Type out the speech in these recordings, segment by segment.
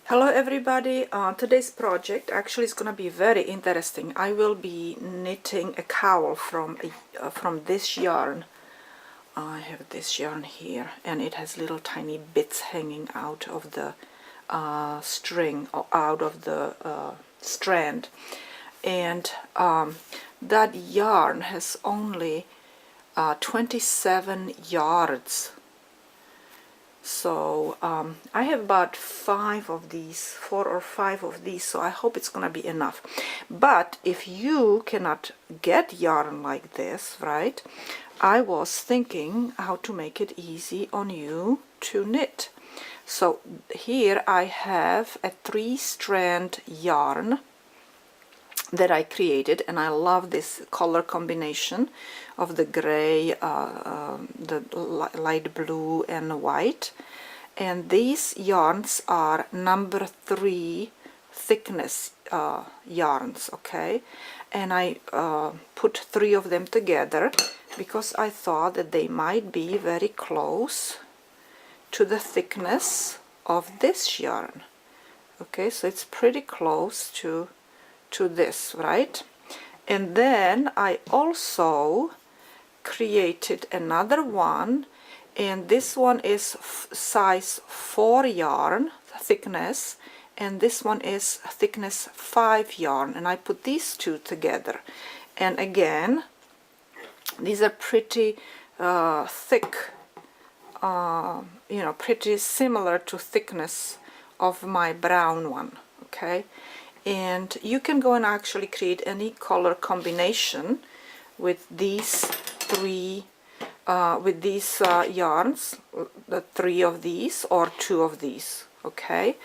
Hello everybody, today's project actually is going to be very interesting. I will be knitting a cowl from this yarn. I have this yarn here and it has little tiny bits hanging out of the string or out of the strand, and that yarn has only 27 yards. So I have about 4 or 5 of these, so I hope it's gonna be enough. But if you cannot get yarn like this, right, I was thinking how to make it easy on you to knit. So here I have a 3-strand yarn that I created, and I love this color combination of the gray, the light blue and white, and these yarns are number 3 thickness yarns, okay, and I put 3 of them together because I thought that they might be very close to the thickness of this yarn. Okay, so it's pretty close to this, right? And then I also created another one, and this one is size 4 yarn thickness, and this one is thickness 5 yarn, and I put these two together. And again, these are pretty thick, you know, pretty similar to thickness of my brown one, okay? And you can go and actually create any color combination with these yarns, the 3 of these or 2 of these, okay?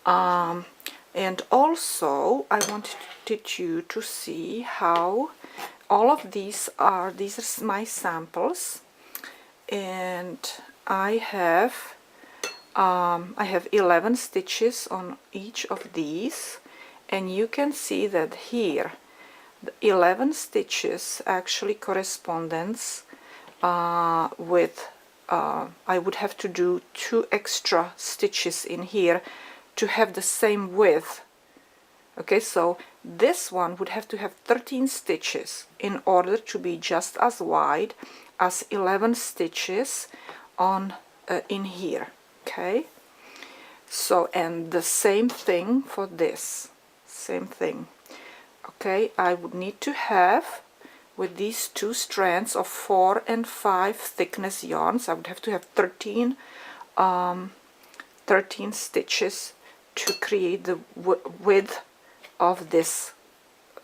And also I wanted you to see how all of these are my samples, and I have 11 stitches on each of these. And you can see that here the 11 stitches actually corresponds with I would have to do 2 extra stitches in here to have the same width. Okay, so this one would have to have 13 stitches in order to be just as wide as 11 stitches on in here. Okay, so, and the same thing for this. Same thing. Okay, I would need to have, with these 2 strands of 4 and 5 thickness yarns, I would have to have 13 stitches to create the width of this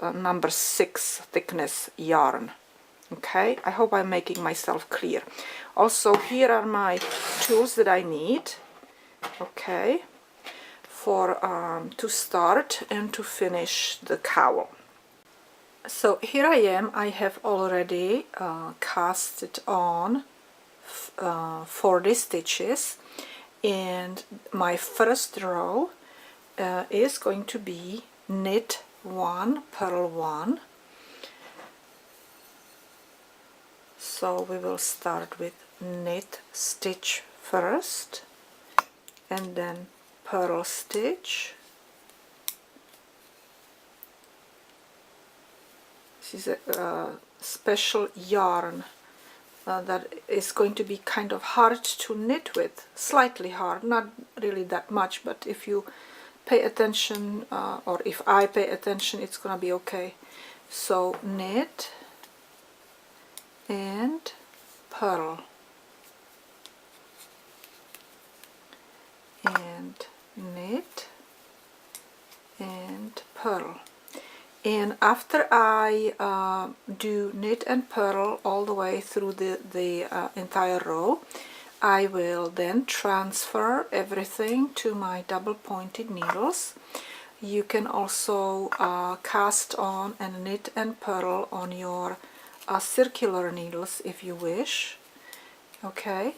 number 6 thickness yarn. Okay, I hope I'm making myself clear. Also, here are my tools that I need, okay, for to start and to finish the cowl. So here I am. I have already casted on 40 stitches, and my first row is going to be knit 1, purl 1. So we will start with knit stitch first, and then purl stitch. This is a special yarn that is going to be kind of hard to knit with, slightly hard, not really that much, but if you pay attention, or if I pay attention, it's gonna be okay. So knit and purl and knit and purl. And after I do knit and purl all the way through the entire row, I will then transfer everything to my double pointed needles. You can also cast on and knit and purl on your circular needles if you wish. Okay,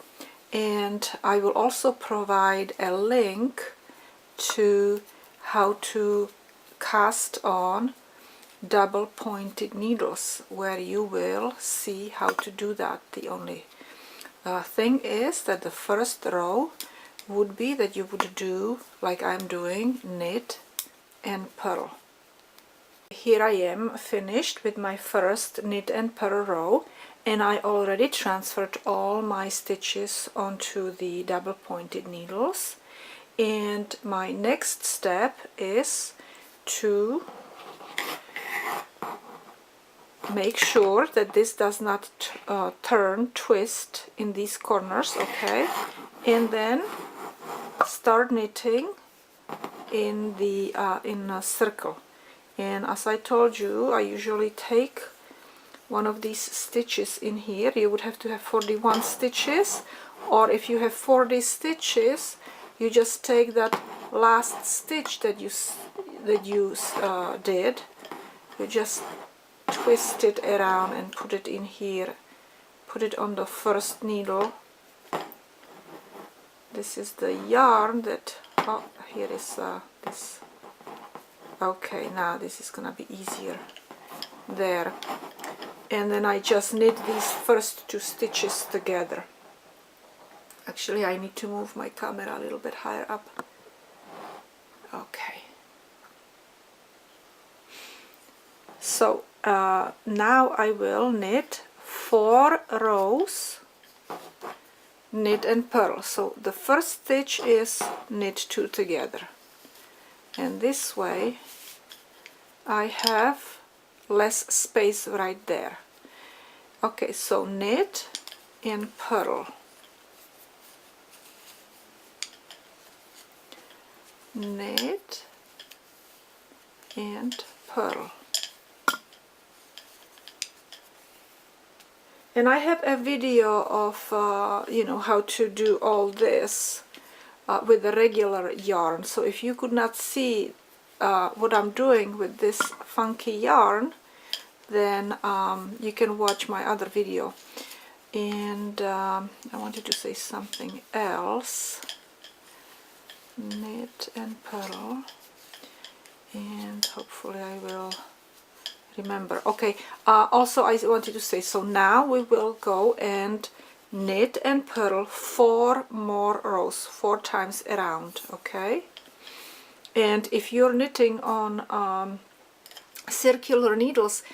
and I will also provide a link to how to cast on double pointed needles, where you will see how to do that. The only thing is that the first row would be that you would do like I'm doing, knit and purl. Here I am finished with my first knit and purl row, and I already transferred all my stitches onto the double pointed needles, and my next step is to make sure that this does not twist in these corners, okay, and then start knitting in the in a circle. And as I told you, I usually take one of these stitches in here. You would have to have 41 stitches, or if you have 40 stitches, you just take that last stitch that you did, you just twist it around and put it in here, put it on the first needle. This is the yarn that, oh, here is this. Okay, now this is gonna be easier there, and then I just knit these first two stitches together. Actually, I need to move my camera a little bit higher up. Okay, so now I will knit 4 rows knit and purl. So the first stitch is knit 2 together, and this way I have less space right there. Okay, so knit and purl, knit and purl. And I have a video of you know, how to do all this with the regular yarn. So if you could not see what I'm doing with this funky yarn, then you can watch my other video. And I wanted to say something else. Knit and purl, and hopefully I will remember. Okay, also I wanted to say, so now we will go and knit and purl 4 more rows, 4 times around, okay? And if you're knitting on circular needles,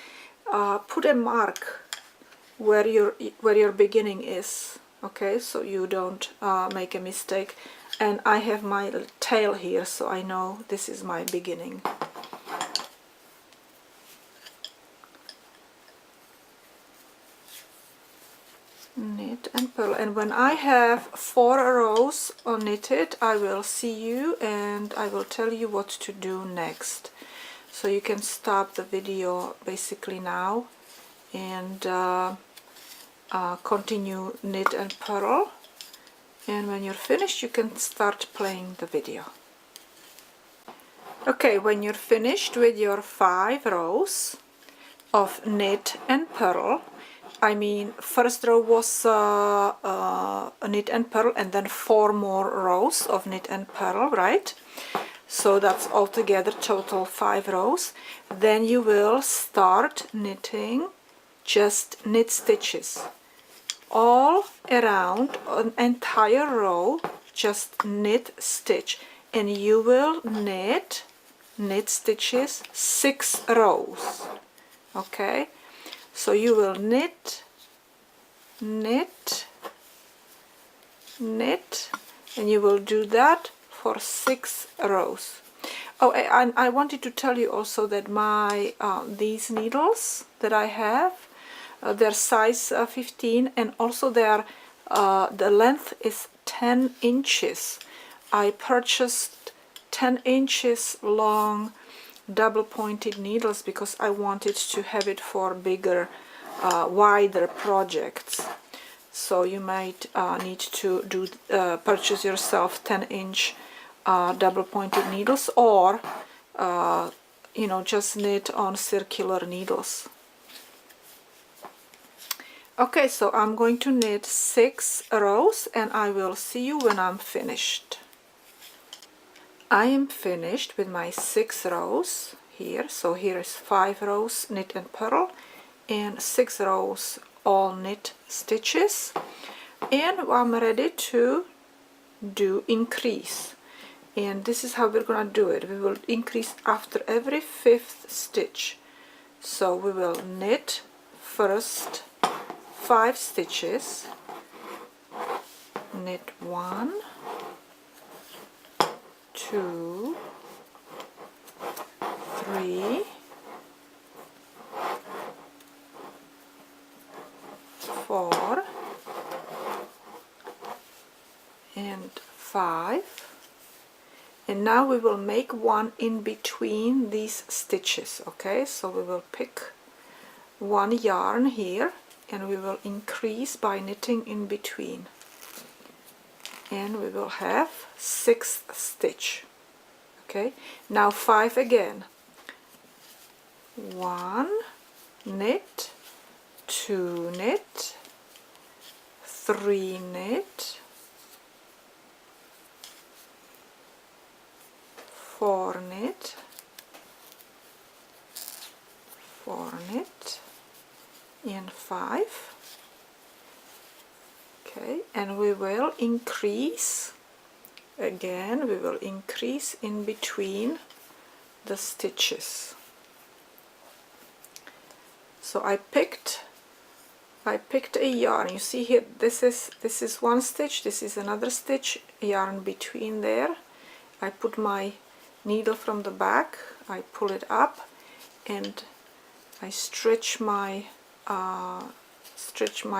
put a mark where your beginning is, okay, so you don't make a mistake. And I have my tail here, so I know this is my beginning. Knit and purl, and when I have 4 rows knitted, I will see you and I will tell you what to do next. So you can stop the video basically now and continue knit and purl, and when you're finished you can start playing the video. Okay, when you're finished with your 5 rows of knit and purl, I mean first row was knit and purl, and then 4 more rows of knit and purl, right? So that's altogether total 5 rows. Then you will start knitting just knit stitches all around an entire row, just knit stitch, and you will knit stitches 6 rows, okay? So you will knit, knit, knit, and you will do that for 6 rows. Oh, and I wanted to tell you also that my these needles that I have, they're size 15, and also they're the length is 10 inches. I purchased 10 inches long double pointed needles because I wanted to have it for bigger, wider projects. So you might need to do purchase yourself 10-inch double pointed needles, or you know, just knit on circular needles. Okay, so I'm going to knit 6 rows and I will see you when I'm finished. I am finished with my 6 rows here. So here is 5 rows knit and purl and 6 rows all knit stitches, and I'm ready to do increase, and this is how we're gonna do it. We will increase after every 5th stitch. So we will knit first 5 stitches, knit 1, 2, 3, 4 and 5, and now we will make one in between these stitches. Okay, so we will pick one yarn here and we will increase by knitting in between, and we will have 6th stitch. Okay, now 5 again. 1 knit, 2 knit, 3 knit, 4 knit, 4 knit, and 5. Okay, and we will increase again, we will increase in between the stitches. So I picked a yarn. You see here, this is one stitch, this is another stitch, yarn between there. I put my needle from the back, I pull it up, and I stretch my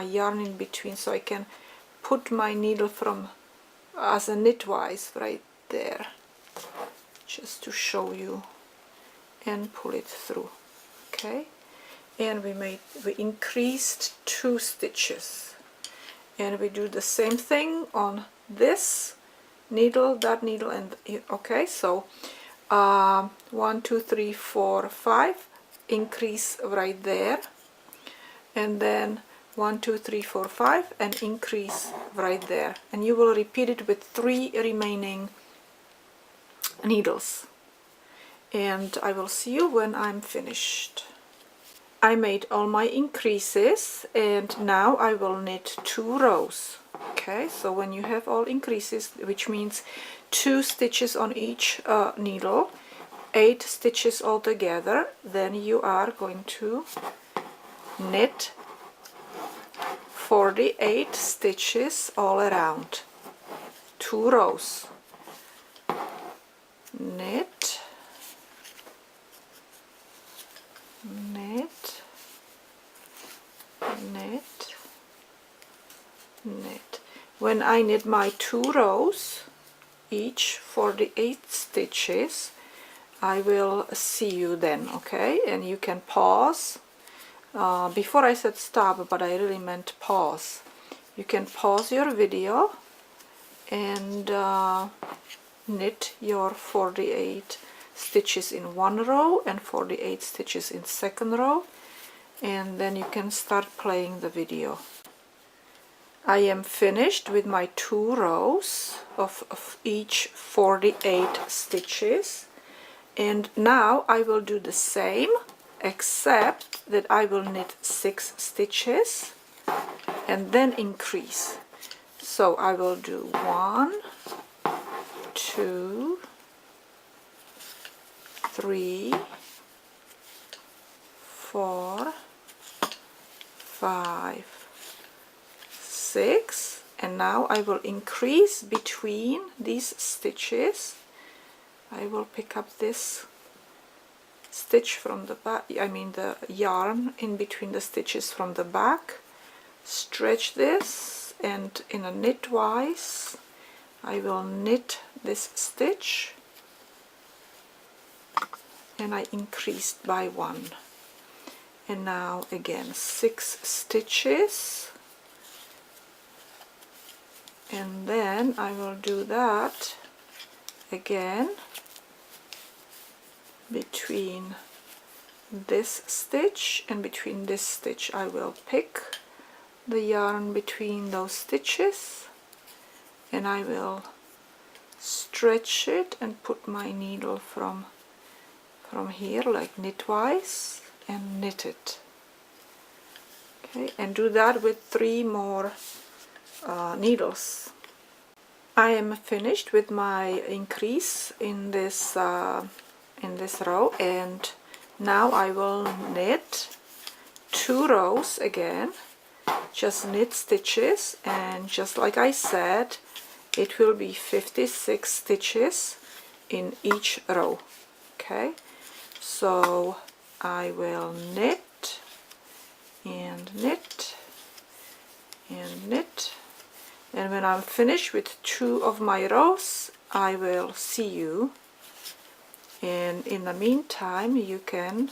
yarn in between, so I can put my needle from as a knitwise right there, just to show you, and pull it through. Okay, and we increased 2 stitches, and we do the same thing on this needle, that needle, and okay, so 1, 2, 3, 4, 5, increase right there, and then 1, 2, 3, 4, 5, and increase right there, and you will repeat it with 3 remaining needles, and I will see you when I'm finished. I made all my increases, and now I will knit 2 rows. Okay, so when you have all increases, which means 2 stitches on each needle, 8 stitches altogether, then you are going to knit 48 stitches all around, 2 rows. Knit, knit, knit, knit. When I knit my 2 rows, each 48 stitches, I will see you then. Okay, and you can pause. Before I said stop, but I really meant pause. You can pause your video and knit your 48 stitches in 1 row and 48 stitches in 2nd row, and then you can start playing the video. I am finished with my 2 rows of each 48 stitches, and now I will do the same, except that I will knit 6 stitches and then increase. So I will do 1, 2, 3, 4, 5, 6, and now I will increase between these stitches. I will pick up this stitch from the back, I mean the yarn in between the stitches from the back, stretch this, and in a knitwise I will knit this stitch, and I increased by 1, and now again 6 stitches, and then I will do that again between this stitch and between this stitch. I will pick the yarn between those stitches, and I will stretch it and put my needle from here like knitwise and knit it. Okay, and do that with 3 more needles. I am finished with my increase in this row, and now I will knit 2 rows again, just knit stitches, and just like I said, it will be 56 stitches in each row. Okay, so I will knit and knit and knit, and when I'm finished with 2 of my rows, I will see you. And in the meantime, you can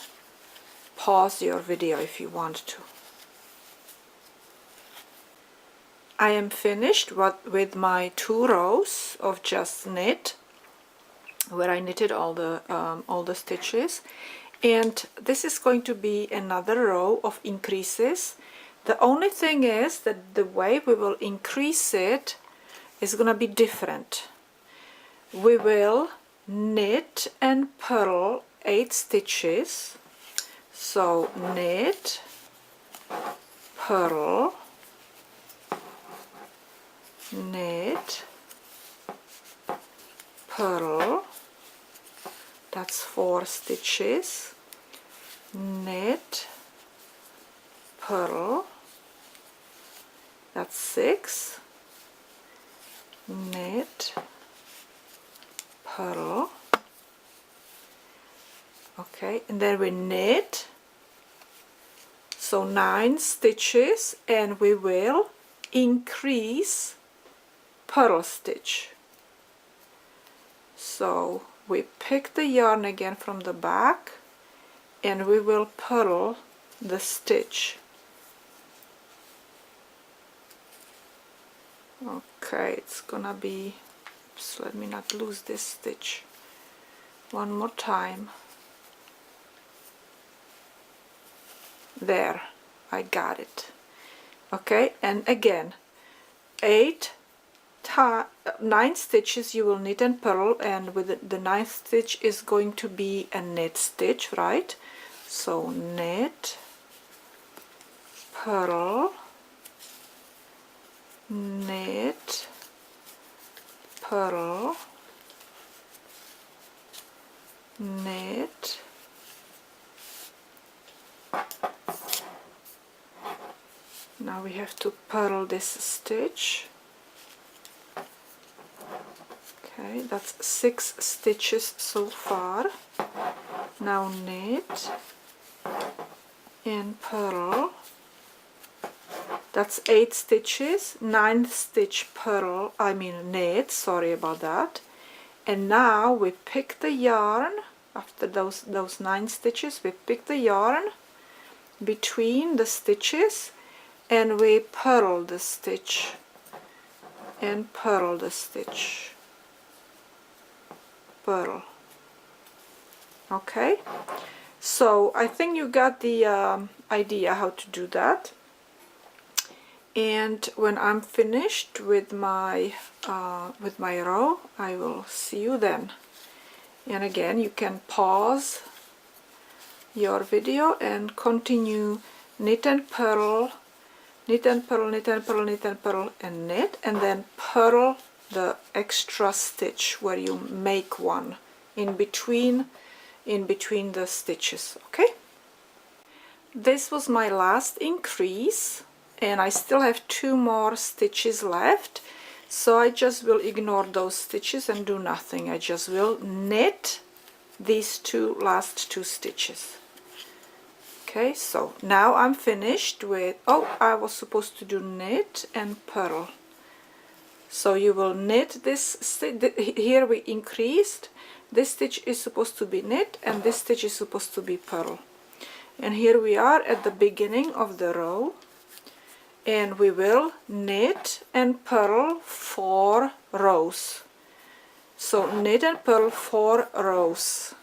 pause your video if you want to. I am finished with my 2 rows of just knit, where I knitted all the stitches, and this is going to be another row of increases. The only thing is that the way we will increase it is going to be different. We will knit and purl 8 stitches. So knit, purl, knit, purl, that's 4 stitches, knit, purl, that's 6, knit, purl, okay, and then we knit, so 9 stitches, and we will increase purl stitch. So we pick the yarn again from the back, and we will purl the stitch. Okay, it's gonna be, oops, let me not lose this stitch. One more time. There, I got it. Okay, and again, 9 stitches you will knit and purl, and with the 9th stitch is going to be a knit stitch, right? So knit, purl, knit, purl, knit, now we have to purl this stitch. Okay, that's 6 stitches so far. Now knit and purl, that's 8 stitches, 9th stitch purl, knit, sorry about that. And now we pick the yarn, after those 9 stitches, we pick the yarn between the stitches, and we purl the stitch and purl the stitch, purl. Okay, so I think you got the idea how to do that. And when I'm finished with my row, I will see you then. And again, you can pause your video and continue knit and purl, knit and purl, knit and purl, knit and purl, and knit, and then purl the extra stitch where you make one in between the stitches. Okay, this was my last increase, and I still have 2 more stitches left, so I just will ignore those stitches and do nothing. I just will knit these last two stitches. Okay, so now I'm finished with, oh, I was supposed to do knit and purl. So you will knit this here we increased, this stitch is supposed to be knit and this stitch is supposed to be purl. And here we are at the beginning of the row, and we will knit and purl 4 rows. So knit and purl 4 rows,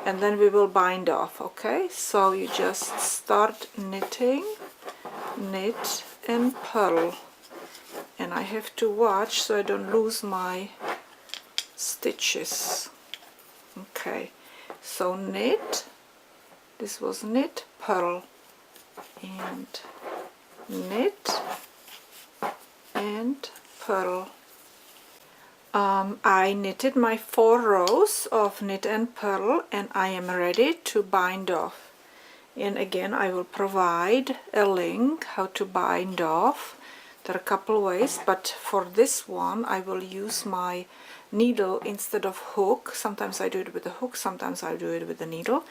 and then we will bind off. Okay, so you just start knitting, knit and purl, and I have to watch so I don't lose my stitches. Okay, so knit, this was knit, purl, and knit and purl, I knitted my 4 rows of knit and purl, and I am ready to bind off. And again, I will provide a link how to bind off. There are a couple ways, but for this one I will use my needle instead of hook. Sometimes I do it with a hook, sometimes I do it with a needle,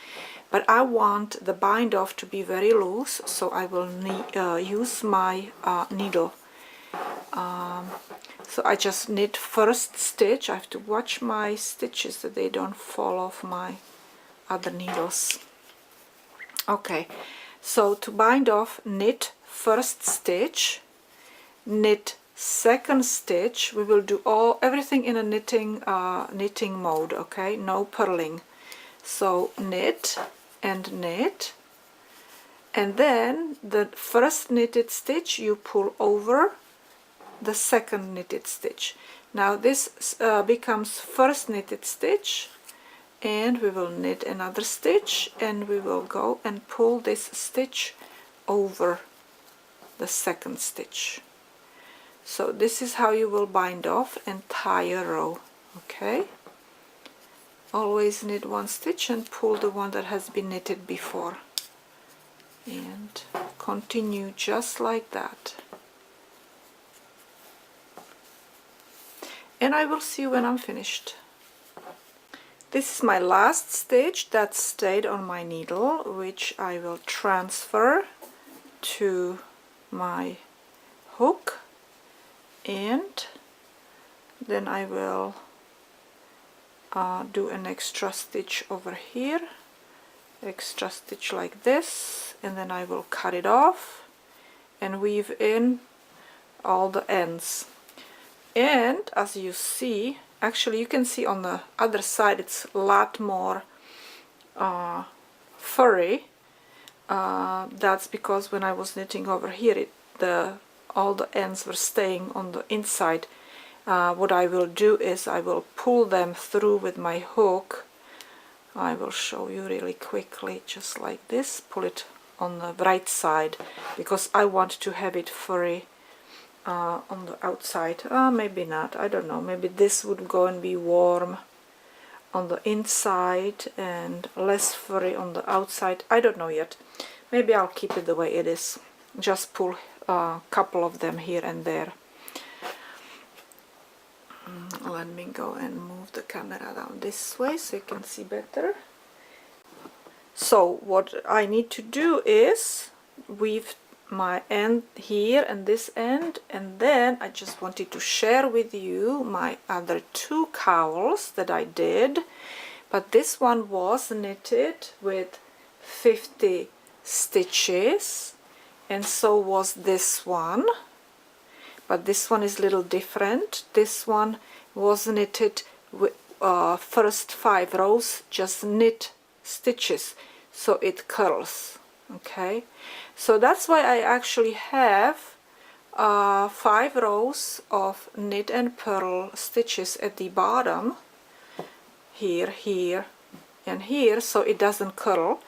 but I want the bind off to be very loose, so I will use my needle. So I just knit first stitch. I have to watch my stitches that they don't fall off my other needles. Okay, so to bind off, knit first stitch, knit second stitch. We will do everything in a knitting mode, okay, no purling. So knit, and then the first knitted stitch you pull over the second knitted stitch. Now this becomes first knitted stitch, and we will knit another stitch, and we will go and pull this stitch over the second stitch. So this is how you will bind off entire row. Okay, always knit one stitch and pull the one that has been knitted before, and continue just like that. And I will see you when I'm finished. This is my last stitch that stayed on my needle, which I will transfer to my hook, and then I will do an extra stitch over here, extra stitch like this, and then I will cut it off and weave in all the ends. And as you see, actually you can see on the other side it's a lot more furry. That's because when I was knitting over here, all the ends were staying on the inside. What I will do is I will pull them through with my hook. I will show you really quickly, just like this. Pull it on the right side because I want to have it furry on the outside. Maybe not, I don't know, maybe this would go and be warm on the inside and less furry on the outside. I don't know yet. Maybe I'll keep it the way it is, just pull a couple of them here and there. Let me go and move the camera down this way so you can see better. So what I need to do is weave my end here and this end, and then I just wanted to share with you my other 2 cowls that I did, but this one was knitted with 50 stitches, and so was this one, but this one is a little different. This one was knitted with first 5 rows just knit stitches, so it curls. Okay, so that's why I actually have 5 rows of knit and purl stitches at the bottom, here, here, and here, so it doesn't curl.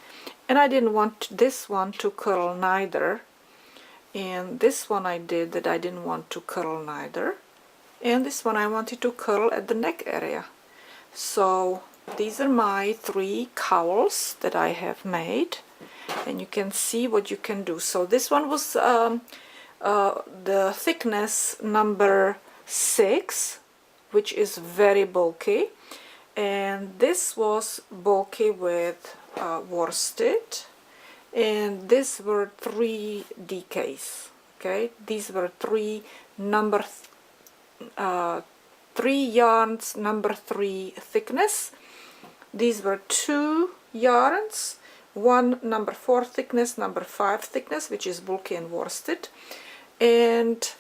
And I didn't want this one to curl neither, and this one I did that I didn't want to curl neither, and this one I wanted to curl at the neck area. So these are my 3 cowls that I have made, and you can see what you can do. So this one was the thickness number 6, which is very bulky, and this was bulky with worsted, and these were 3 DKs. Okay, these were 3 yarns number 3 thickness. These were 2 yarns, one number 4 thickness, number 5 thickness, which is bulky and worsted, and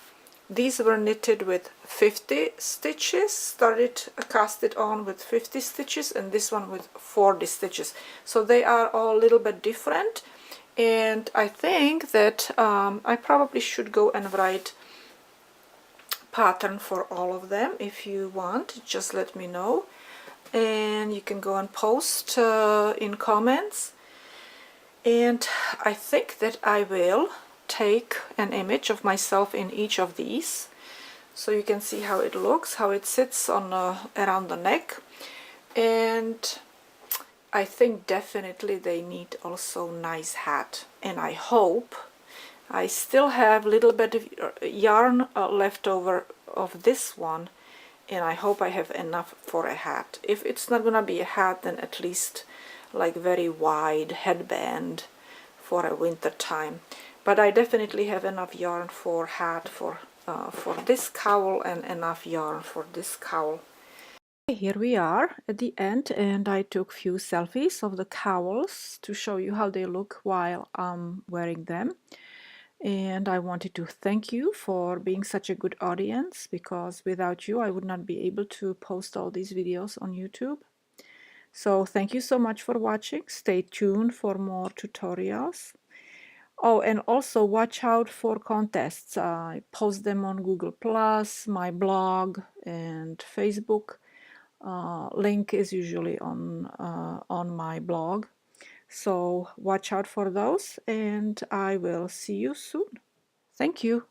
these were knitted with 50 stitches, casted on with 50 stitches, and this one with 40 stitches. So they are all a little bit different, and I think that I probably should go and write pattern for all of them. If you want, just let me know, and you can go and post in comments. And I think that I will take an image of myself in each of these so you can see how it looks, how it sits on around the neck. And I think definitely they need also nice hat. And I hope I still have a little bit of yarn left over of this one, and I hope I have enough for a hat. If it's not gonna be a hat, then at least like very wide headband for a winter time. But I definitely have enough yarn for hat for this cowl, and enough yarn for this cowl. Here we are at the end, and I took few selfies of the cowls to show you how they look while I'm wearing them. And I wanted to thank you for being such a good audience, because without you I would not be able to post all these videos on YouTube. So thank you so much for watching. Stay tuned for more tutorials. Oh, and also watch out for contests. I post them on Google+, my blog, and Facebook. Link is usually on my blog. So watch out for those, and I will see you soon. Thank you.